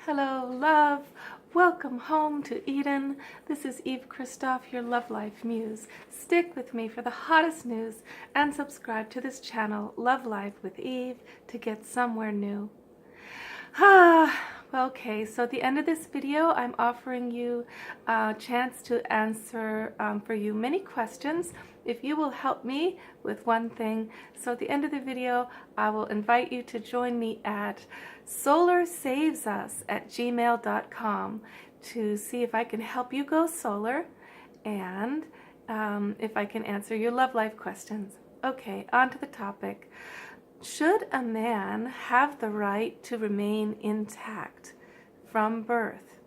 Hello, love. Welcome home to Eden. This is Eve Christoph, your Love Life Muse. Stick with me for the hottest news and subscribe to this channel, Love Life with Eve, to get somewhere new. Okay, so at the end of this video, I'm offering you a chance to answer for you many questions if you will help me with one thing. So at the end of the video, I will invite you to join me at circomsision@gmail.com to see if I can help you go solar and if I can answer your love life questions. Okay, on to the topic. Should a man have the right to remain intact from birth?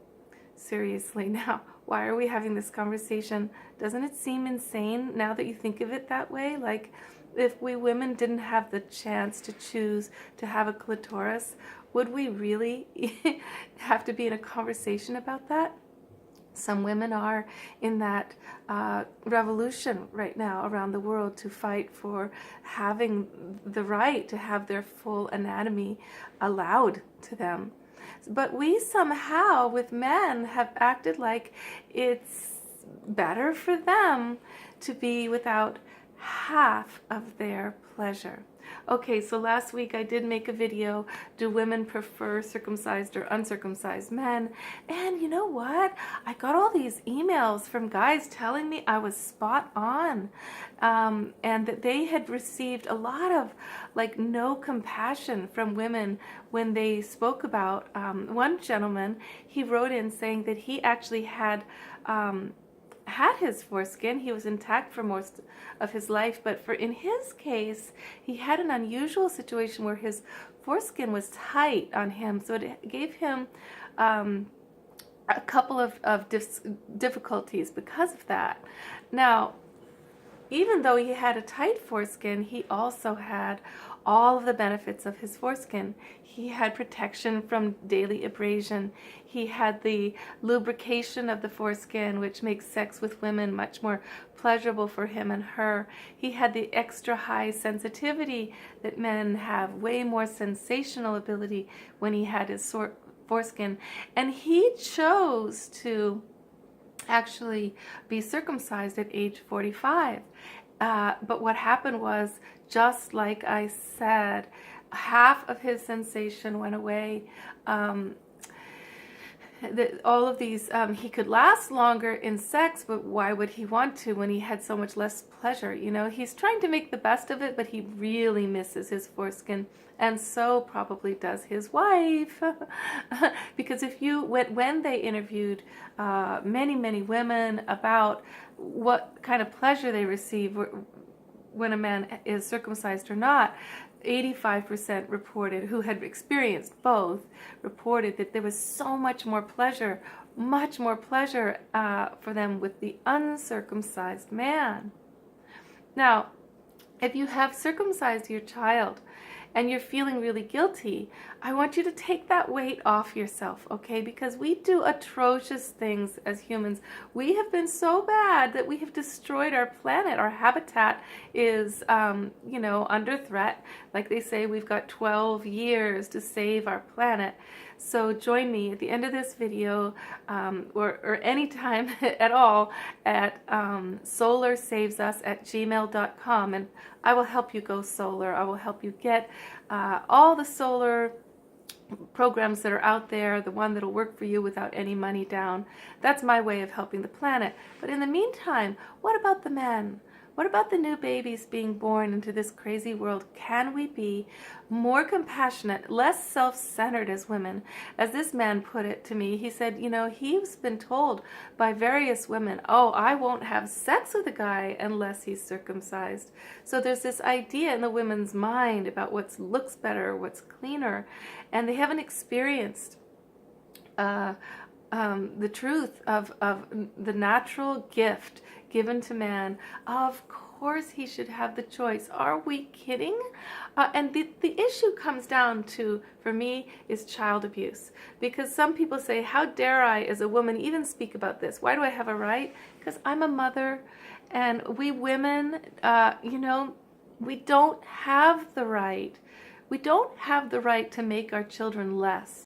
Seriously, now, why are we having this conversation? Doesn't it seem insane now that you think of it that way? Like, if we women didn't have the chance to choose to have a clitoris, would we really have to be in a conversation about that? Some women are in that revolution right now around the world to fight for having the right to have their full anatomy allowed to them. But we somehow, with men, have acted like it's better for them to be without half of their pleasure. Okay, so last week I did make a video, do women prefer circumcised or uncircumcised men? And you know what? I got all these emails from guys telling me I was spot on, and that they had received a lot of like no compassion from women when they spoke about, one gentleman, he wrote in saying that he actually had his foreskin. He was intact for most of his life, but in his case, he had an unusual situation where his foreskin was tight on him, so it gave him a couple of difficulties because of that. Now, even though he had a tight foreskin, he also had all of the benefits of his foreskin. He had protection from daily abrasion. He had the lubrication of the foreskin, which makes sex with women much more pleasurable for him and her. He had the extra high sensitivity that men have, way more sensational ability when he had his foreskin. And he chose to actually be circumcised at age 45. But what happened was, just like I said, half of his sensation went away. All of these, he could last longer in sex, but why would he want to when he had so much less pleasure? You know, he's trying to make the best of it, but he really misses his foreskin, and so probably does his wife. Because if you, when they interviewed many women about what kind of pleasure they receive when a man is circumcised or not, 85% reported, who had experienced both, reported that there was so much more pleasure for them with the uncircumcised man. Now, if you have circumcised your child and you're feeling really guilty, I want you to take that weight off yourself, okay? Because we do atrocious things as humans. We have been so bad that we have destroyed our planet. Our habitat is, under threat. Like they say, we've got 12 years to save our planet. So join me at the end of this video, or any time at all, at solarsavesus@gmail.com, and I will help you go solar. I will help you get all the solar programs that are out there, the one that'll work for you without any money down. That's my way of helping the planet. But in the meantime, what about the men? What about the new babies being born into this crazy world? Can we be more compassionate, less self-centered as women? As this man put it to me, he said, you know, he's been told by various women, oh, I won't have sex with a guy unless he's circumcised. So there's this idea in the women's mind about what looks better, what's cleaner, and they haven't experienced the truth of the natural gift given to man. Of course he should have the choice. Are we kidding? And the issue comes down to, for me, is child abuse. Because some people say, how dare I as a woman even speak about this? Why do I have a right? Because I'm a mother, and we women, we don't have the right. We don't have the right to make our children less.